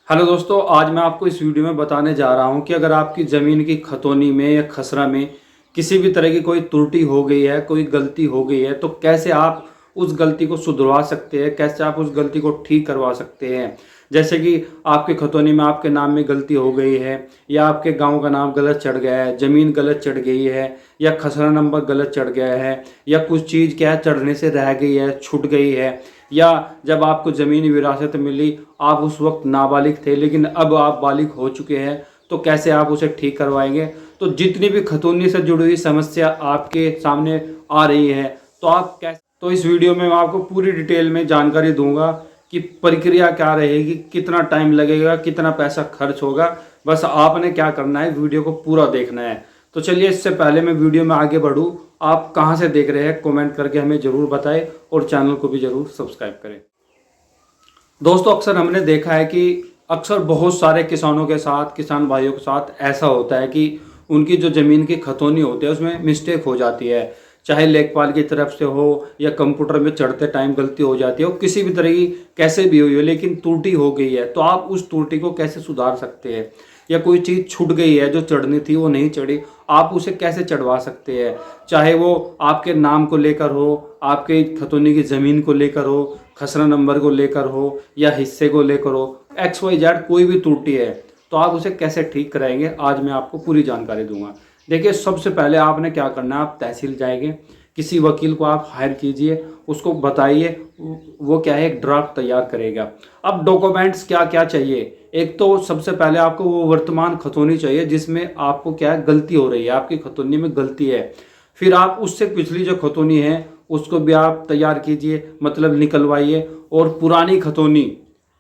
Hello दोस्तों, आज मैं आपको इस वीडियो में बताने जा रहा हूं कि अगर आपकी ज़मीन की खतौनी में या खसरा में किसी भी तरह की कोई त्रुटि हो गई है, कोई गलती हो गई है, तो कैसे आप उस गलती को सुधरवा सकते हैं, कैसे आप उस गलती को ठीक करवा सकते हैं। जैसे कि आपकी खतौनी में आपके नाम में गलती हो गई है, या आपके गांव का नाम गलत चढ़ गया है, ज़मीन गलत चढ़ गई है, या खसरा नंबर गलत चढ़ गया है, या कुछ चीज़ क्या है चढ़ने से रह गई है, छूट गई है, या जब आपको ज़मीन विरासत मिली आप उस वक्त नाबालिग थे लेकिन अब आप बालिग हो चुके हैं, तो कैसे आप उसे ठीक करवाएंगे। तो जितनी भी खतौनी से जुड़ी हुई समस्या आपके सामने आ रही है, तो आप कैसे, तो इस वीडियो में मैं आपको पूरी डिटेल में जानकारी दूंगा कि प्रक्रिया क्या रहेगी, कितना टाइम लगेगा, कितना पैसा खर्च होगा। बस आपने क्या करना है, वीडियो को पूरा देखना है। तो चलिए, इससे पहले मैं वीडियो में आगे बढ़ूँ, आप कहाँ से देख रहे हैं कमेंट करके हमें ज़रूर बताएं और चैनल को भी ज़रूर सब्सक्राइब करें। दोस्तों, अक्सर हमने देखा है कि अक्सर बहुत सारे किसानों के साथ, किसान भाइयों के साथ ऐसा होता है कि उनकी जो ज़मीन की खतौनी होती है उसमें मिस्टेक हो जाती है। चाहे लेखपाल की तरफ से हो या कंप्यूटर में चढ़ते टाइम गलती हो जाती है, और किसी भी तरह की कैसे भी हुई हो लेकिन त्रुटि हो गई है, तो आप उस त्रुटि को कैसे सुधार सकते हैं। या कोई चीज़ छूट गई है, जो चढ़नी थी वो नहीं चढ़ी, आप उसे कैसे चढ़वा सकते हैं। चाहे वो आपके नाम को लेकर हो, आपके खतौनी की ज़मीन को लेकर हो, खसरा नंबर को लेकर हो, या हिस्से को लेकर हो, XYZ कोई भी त्रुटि है, तो आप उसे कैसे ठीक कराएंगे, आज मैं आपको पूरी जानकारी दूंगा। देखिए, सबसे पहले आपने क्या करना है, आप तहसील जाएंगे, किसी वकील को आप हायर कीजिए, उसको बताइए, वो क्या है एक ड्राफ्ट तैयार करेगा। अब डॉक्यूमेंट्स क्या क्या चाहिए, एक तो सबसे पहले आपको वो वर्तमान खतौनी चाहिए जिसमें आपको क्या है गलती हो रही है, आपकी खतौनी में गलती है। फिर आप उससे पिछली जो खतौनी है उसको भी आप तैयार कीजिए, मतलब निकलवाइए। और पुरानी खतौनी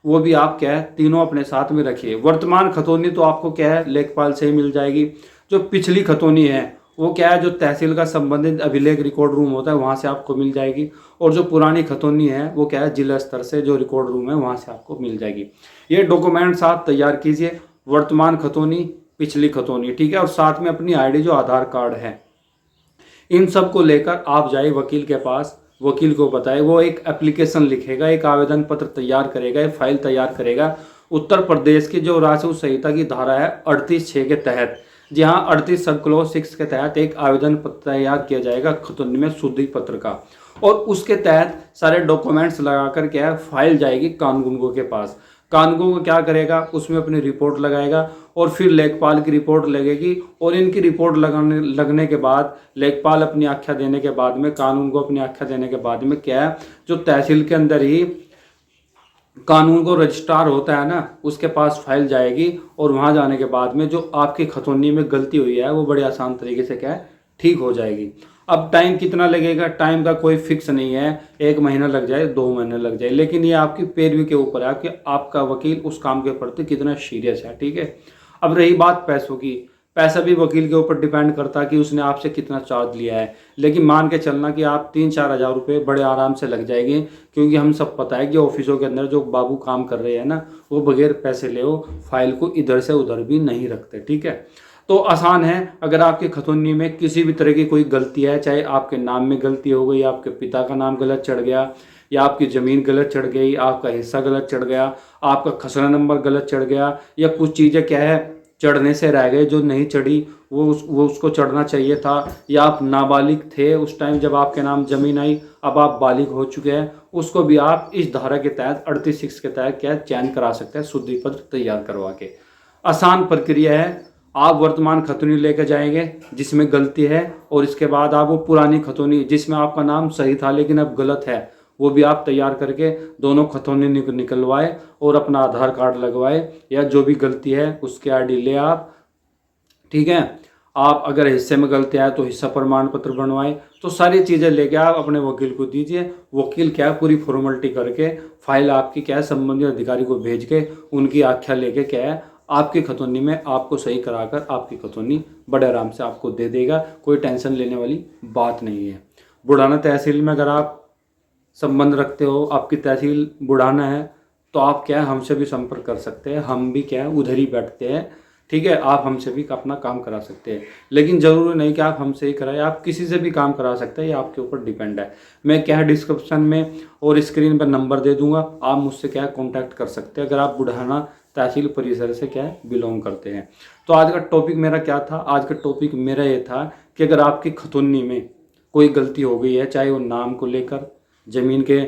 वो भी आप क्या है तीनों अपने साथ में रखिए। वर्तमान खतौनी तो आपको क्या है लेखपाल से ही मिल जाएगी। जो पिछली खतौनी है वो क्या है जो तहसील का संबंधित अभिलेख रिकॉर्ड रूम होता है वहाँ से आपको मिल जाएगी। और जो पुरानी खतौनी है वो क्या है जिला स्तर से जो रिकॉर्ड रूम है वहाँ से आपको मिल जाएगी। ये डॉक्यूमेंट्स आप तैयार कीजिए, वर्तमान खतौनी, पिछली खतौनी, ठीक है, और साथ में अपनी आईडी जो आधार कार्ड है, इन सब को लेकर आप जाए वकील के पास। वकील को बताए, वो एक एप्लीकेशन लिखेगा, एक आवेदन पत्र तैयार करेगा, एक फाइल तैयार करेगा। उत्तर प्रदेश की जो राजस्व संहिता की धारा है 38(6) के तहत, जी हाँ 38 सब क्लोज 6 के तहत एक आवेदन पत्र तैयार किया जाएगा खतौनी में शुद्धि पत्र का। और उसके तहत सारे डॉक्यूमेंट्स लगाकर क्या है फाइल जाएगी कानूनगो के पास। कानूनगो क्या करेगा, उसमें अपनी रिपोर्ट लगाएगा, और फिर लेखपाल की रिपोर्ट लगेगी। और इनकी रिपोर्ट लगने के बाद, लेखपाल अपनी आख्या देने के बाद में, कानून को अपनी आख्या देने के बाद में क्या है जो तहसील के अंदर ही कानून को रजिस्ट्रार होता है ना, उसके पास फाइल जाएगी। और वहां जाने के बाद में जो आपकी खतौनी में गलती हुई है वो बड़े आसान तरीके से क्या है ठीक हो जाएगी। अब टाइम कितना लगेगा, टाइम का कोई फिक्स नहीं है, 1 महीना लग जाए, 2 महीने लग जाए, लेकिन ये आपकी पैरवी के ऊपर है कि आपका वकील उस काम के प्रति कितना सीरियस है, ठीक है। अब रही बात पैसों की, पैसा भी वकील के ऊपर डिपेंड करता है कि उसने आपसे कितना चार्ज लिया है। लेकिन मान के चलना कि आप 3-4 हज़ार रुपये बड़े आराम से लग जाएंगे, क्योंकि हम सब पता है कि ऑफिसों के अंदर जो बाबू काम कर रहे हैं ना, वो बगैर पैसे ले वो फाइल को इधर से उधर भी नहीं रखते, ठीक है। तो आसान है, अगर आपकी खतौनी में किसी भी तरह की कोई गलती है, चाहे आपके नाम में गलती हो गई, आपके पिता का नाम गलत चढ़ गया, या आपकी ज़मीन गलत चढ़ गई, आपका हिस्सा गलत चढ़ गया, आपका खसरा नंबर गलत चढ़ गया, या कुछ चीज़ें क्या है चढ़ने से रह गए जो नहीं चढ़ी, वो उसको चढ़ना चाहिए था, या आप नाबालिग थे उस टाइम जब आपके नाम ज़मीन आई, अब आप बालिग हो चुके हैं, उसको भी आप इस धारा के तहत 38(6) के तहत क्या चयन करा सकते हैं शुद्धि पत्र तैयार करवा के। आसान प्रक्रिया है। आप वर्तमान खतौनी लेकर जाएंगे जिसमें गलती है, और इसके बाद आप वो पुरानी खतौनी जिसमें आपका नाम सही था लेकिन अब गलत है, वो भी आप तैयार करके दोनों खतौनी निकलवाए और अपना आधार कार्ड लगवाए, या जो भी गलती है उसके आईडी ले आप, ठीक है। आप अगर हिस्से में गलती आए तो हिस्सा प्रमाण पत्र बनवाए। तो सारी चीज़ें लेके आप अपने वकील को दीजिए। वकील क्या है पूरी फॉर्मेलिटी करके फाइल आपकी क्या है संबंधित अधिकारी को भेज के उनकी आख्या लेके क्या है आपकी खतौनी में आपको सही कराकर आपकी खतौनी बड़े आराम से आपको दे देगा। कोई टेंशन लेने वाली बात नहीं है। बुढ़ाना तहसील में अगर आप संबंध रखते हो, आपकी तहसील बुढ़ाना है, तो आप क्या है हमसे भी संपर्क कर सकते हैं। हम भी क्या है उधर ही बैठते हैं, ठीक है। आप हमसे भी अपना काम करा सकते हैं, लेकिन ज़रूरी नहीं कि आप हमसे ही कराएं, आप किसी से भी काम करा सकते हैं, ये आपके ऊपर डिपेंड है। मैं क्या है डिस्क्रिप्शन में और स्क्रीन पर नंबर दे दूंगा, आप मुझसे क्या है कॉन्टैक्ट कर सकते हैं। अगर आप बुढ़ाना तहसील परिसर से क्या है बिलोंग करते हैं। तो आज का टॉपिक मेरा क्या था, आज का टॉपिक मेरा ये था कि अगर आपकी खतौनी में कोई गलती हो गई है, चाहे वो नाम को लेकर, ज़मीन के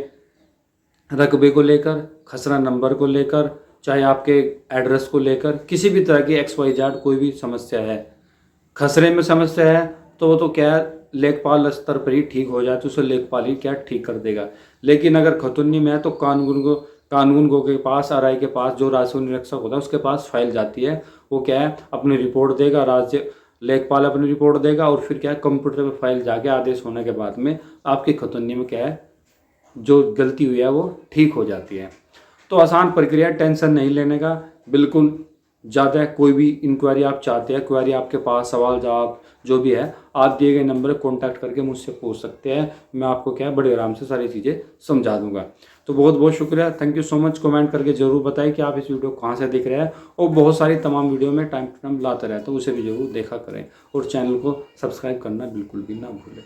रकबे को लेकर, खसरा नंबर को लेकर, चाहे आपके एड्रेस को लेकर, किसी भी तरह की XYZ कोई भी समस्या है, खसरे में समस्या है, तो वो तो क्या है लेखपाल स्तर पर ही ठीक हो जाए, तो उसे लेखपाल ही क्या ठीक कर देगा। लेकिन अगर खतौनी में है तो कानून गो के पास, RI के पास, जो राजस्व निरीक्षक होता है उसके पास फाइल जाती है। वो क्या है अपनी रिपोर्ट देगा, राज्य लेखपाल अपनी रिपोर्ट देगा, और फिर क्या है कंप्यूटर पर फाइल जाके आदेश होने के बाद में आपकी खतौनी में क्या है जो गलती हुई है वो ठीक हो जाती है। तो आसान प्रक्रिया, टेंशन नहीं लेने का बिल्कुल। ज़्यादा कोई भी इंक्वायरी आप चाहते हैं, क्वारी आपके पास, सवाल जवाब जो भी है, आप दिए गए नंबर पर कॉन्टैक्ट करके मुझसे पूछ सकते हैं। मैं आपको क्या है बड़े आराम से सारी चीज़ें समझा दूंगा। तो बहुत बहुत शुक्रिया, thank you so much. Comment करके ज़रूर बताएं कि आप इस वीडियो को कहाँ से देख रहे हैं, और बहुत सारी तमाम वीडियो में टाइम टू टाइम लाते रहते हैं, उसे भी ज़रूर देखा करें, और चैनल को सब्सक्राइब करना बिल्कुल भी ना भूलें।